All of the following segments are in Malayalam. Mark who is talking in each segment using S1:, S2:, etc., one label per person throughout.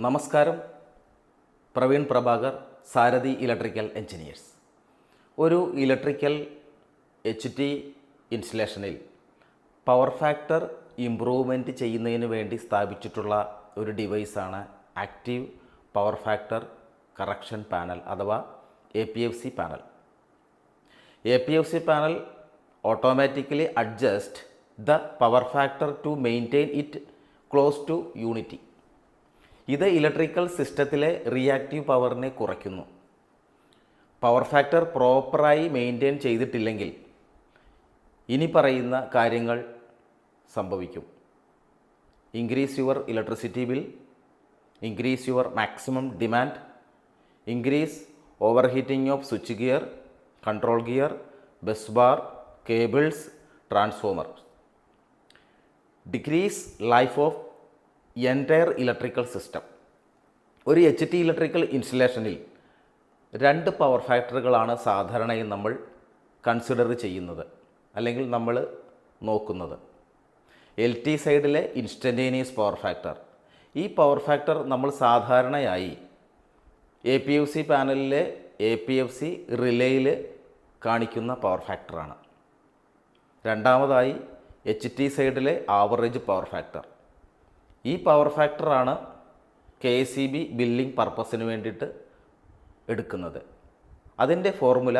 S1: നമസ്കാരം. Praveen Prabhakar, Sarathi electrical engineers. ഒരു ഇലക്ട്രിക്കൽ HT ഇൻസ്റ്റലേഷനിൽ പവർ ഫാക്ടർ ഇംപ്രൂവ്മെൻറ്റ് ചെയ്യുന്നതിന് വേണ്ടി സ്ഥാപിച്ചിട്ടുള്ള ഒരു ഡിവൈസാണ് active power factor correction panel അഥവാ APFC panel. APFC panel automatically adjust the power factor to maintain it close to unity. ഇത് ഇലക്ട്രിക്കൽ സിസ്റ്റത്തിലെ റിയാക്റ്റീവ് പവറിനെ കുറയ്ക്കുന്നു. പവർ ഫാക്ടർ പ്രോപ്പറായി മെയിൻറ്റെയിൻ ചെയ്തിട്ടില്ലെങ്കിൽ ഇനി പറയുന്ന കാര്യങ്ങൾ സംഭവിക്കും. Increase your electricity bill, increase your maximum demand, increase over heating off switch gear, control gear, bus bar, cables, transformer, decrease life of entire electrical system. ഒരു HT ഇലക്ട്രിക്കൽ ഇൻസ്റ്റലേഷനിൽ 2 പവർ ഫാക്ടറുകളാണ് സാധാരണയായി നമ്മൾ കൺസിഡർ ചെയ്യുന്നത് അല്ലെങ്കിൽ നമ്മൾ നോക്കുന്നത്. LT സൈഡിലെ ഇൻസ്റ്റൻറ്റേനിയസ് പവർ ഫാക്ടർ. ഈ പവർ ഫാക്ടർ നമ്മൾ സാധാരണയായി APFC പാനലിലെ APFC റിലേയിൽ കാണിക്കുന്ന പവർ ഫാക്ടറാണ്. രണ്ടാമതായി HT സൈഡിലെ ആവറേജ് പവർ ഫാക്ടർ. ഈ പവർ ഫാക്ടറാണ് KSEB ബില്ലിംഗ് പർപ്പസിന് വേണ്ടിയിട്ട് എടുക്കുന്നത്. അതിൻ്റെ formula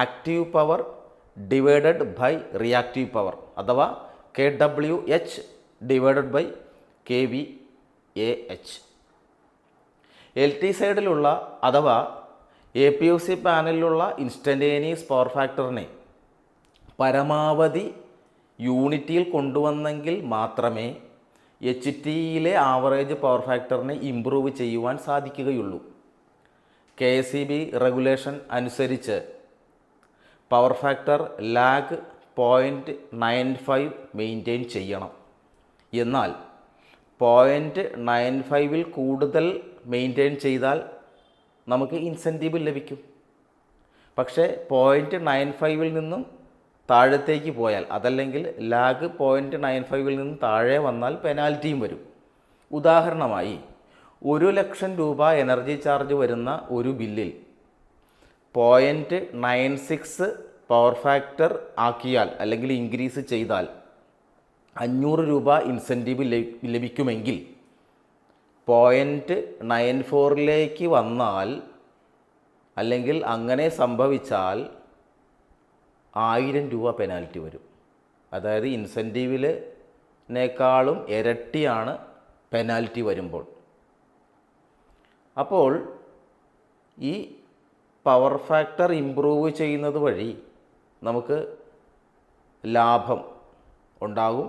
S1: active power divided by reactive power അഥവാ KWH divided by kVAH. LT സൈഡിലുള്ള അഥവാ APFC പാനലിലുള്ള ഇൻസ്റ്റൻറ്റേനിയസ് പവർ ഫാക്ടറിനെ പരമാവധി യൂണിറ്റിയിൽ കൊണ്ടുവന്നെങ്കിൽ മാത്രമേ HTയിലെ ആവറേജ് പവർ ഫാക്ടറിനെ ഇംപ്രൂവ് ചെയ്യുവാൻ സാധിക്കുകയുള്ളൂ. KSEB റെഗുലേഷൻ അനുസരിച്ച് പവർ ഫാക്ടർ ലാഗ് 0.95 മെയിൻറ്റെയിൻ ചെയ്യണം. എന്നാൽ 0.95 കൂടുതൽ മെയിൻറ്റെയിൻ ചെയ്താൽ നമുക്ക് ഇൻസെൻറ്റീവ് ലഭിക്കും. പക്ഷേ 0.95 നിന്നും താഴത്തേക്ക് പോയാൽ അതല്ലെങ്കിൽ ലാഗ് 0.95 നിന്നും താഴെ വന്നാൽ പെനാൽറ്റിയും വരും. ഉദാഹരണമായി 1,00,000 രൂപ എനർജി ചാർജ് വരുന്ന ഒരു ബില്ലിൽ 0.96 പവർ ഫാക്ടർ ആക്കിയാൽ അല്ലെങ്കിൽ ഇൻക്രീസ് ചെയ്താൽ 500 രൂപ ഇൻസെൻറ്റീവ് ലഭിക്കുമെങ്കിൽ 0.94 വന്നാൽ അല്ലെങ്കിൽ അങ്ങനെ സംഭവിച്ചാൽ 1000 രൂപ പെനാൽറ്റി വരും. അതായത് ഇൻസെൻറ്റീവിനേക്കാളും ഇരട്ടിയാണ് പെനാൽറ്റി വരുമ്പോൾ. അപ്പോൾ ഈ പവർ ഫാക്ടർ ഇംപ്രൂവ് ചെയ്യുന്നത് വഴി നമുക്ക് ലാഭം ഉണ്ടാകും.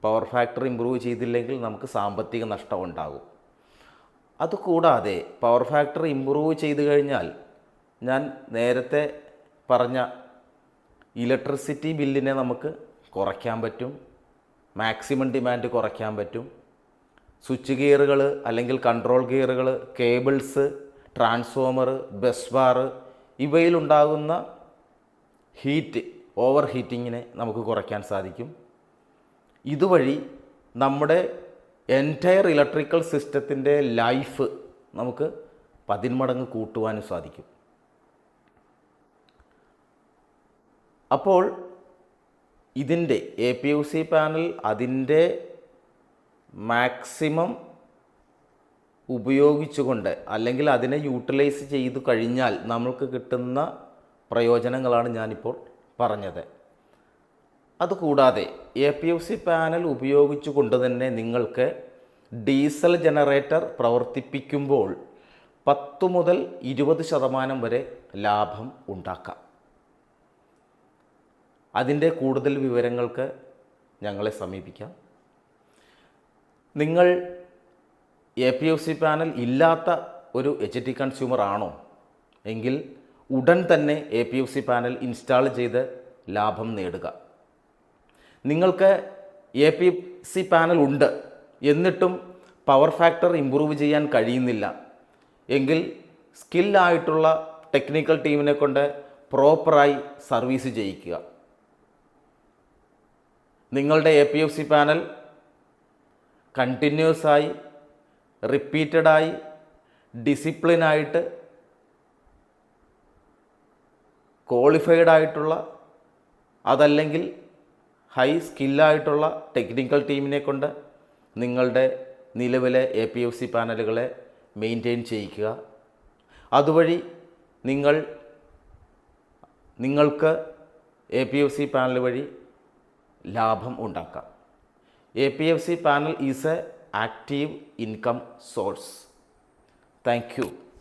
S1: പവർ ഫാക്ടർ ഇംപ്രൂവ് ചെയ്തില്ലെങ്കിൽ നമുക്ക് സാമ്പത്തിക നഷ്ടം ഉണ്ടാകും. അതുകൂടാതെ പവർ ഫാക്ടർ ഇംപ്രൂവ് ചെയ്തു കഴിഞ്ഞാൽ ഞാൻ നേരത്തെ പറഞ്ഞ ഇലക്ട്രിസിറ്റി ബില്ലിനെ നമുക്ക് കുറയ്ക്കാൻ പറ്റും, മാക്സിമം ഡിമാൻഡ് കുറയ്ക്കാൻ പറ്റും. സ്വിച്ച് ഗിയറുകൾ അല്ലെങ്കിൽ കൺട്രോൾ ഗിയറുകൾ, കേബിൾസ്, ട്രാൻസ്ഫോമർ, ബസ് ബാർ ഇവയിലുണ്ടാകുന്ന ഹീറ്റ്, ഓവർ ഹീറ്റിങ്ങിനെ നമുക്ക് കുറയ്ക്കാൻ സാധിക്കും. ഇതുവഴി നമ്മുടെ എൻറ്റയർ ഇലക്ട്രിക്കൽ സിസ്റ്റത്തിൻ്റെ ലൈഫ് നമുക്ക് 10 മടങ്ങ് കൂട്ടുവാനും സാധിക്കും. അപ്പോൾ ഇതിൻ്റെ APFC പാനൽ അതിൻ്റെ മാക്സിമം ഉപയോഗിച്ചുകൊണ്ട് അല്ലെങ്കിൽ അതിനെ യൂട്ടിലൈസ് ചെയ്തു കഴിഞ്ഞാൽ നമ്മൾക്ക് കിട്ടുന്ന പ്രയോജനങ്ങളാണ് ഞാനിപ്പോൾ പറഞ്ഞത്. അതുകൂടാതെ APFC പാനൽ ഉപയോഗിച്ചുകൊണ്ട് തന്നെ നിങ്ങൾക്ക് ഡീസൽ ജനറേറ്റർ പ്രവർത്തിപ്പിക്കുമ്പോൾ 10 മുതൽ 20% വരെ ലാഭം ഉണ്ടാക്കാം. അതിൻ്റെ കൂടുതൽ വിവരങ്ങൾക്ക് ഞങ്ങളെ സമീപിക്കാം. നിങ്ങൾ APFC പാനൽ ഇല്ലാത്ത ഒരു HT കൺസ്യൂമർ ആണോ എങ്കിൽ ഉടൻ തന്നെ APFC പാനൽ ഇൻസ്റ്റാൾ ചെയ്ത് ലാഭം നേടുക. നിങ്ങൾക്ക് APFC പാനൽ ഉണ്ട് എന്നിട്ടും പവർ ഫാക്ടർ ഇംപ്രൂവ് ചെയ്യാൻ കഴിയുന്നില്ല എങ്കിൽ സ്കില്ലായിട്ടുള്ള ടെക്നിക്കൽ ടീമിനെ കൊണ്ട് പ്രോപ്പറായി സർവീസ് ചെയ്യിക്കുക. നിങ്ങളുടെ APFC പാനൽ കണ്ടിന്യൂസായി റിപ്പീറ്റഡായി ഡിസിപ്ലിനായിട്ട് ക്വാളിഫൈഡ് ആയിട്ടുള്ള, അതല്ലെങ്കിൽ ഹൈ സ്കില്ലായിട്ടുള്ള ടെക്നിക്കൽ ടീമിനെ കൊണ്ട് നിങ്ങളുടെ നിലവിലെ APFC പാനലുകളെ മെയിൻറ്റെയിൻ ചെയ്യിക്കുക. അതുവഴി നിങ്ങൾക്ക് APFC പാനൽ വഴി ലാഭം ഉണ്ടാക്കാം. APFC panel is A active income source. Thank you.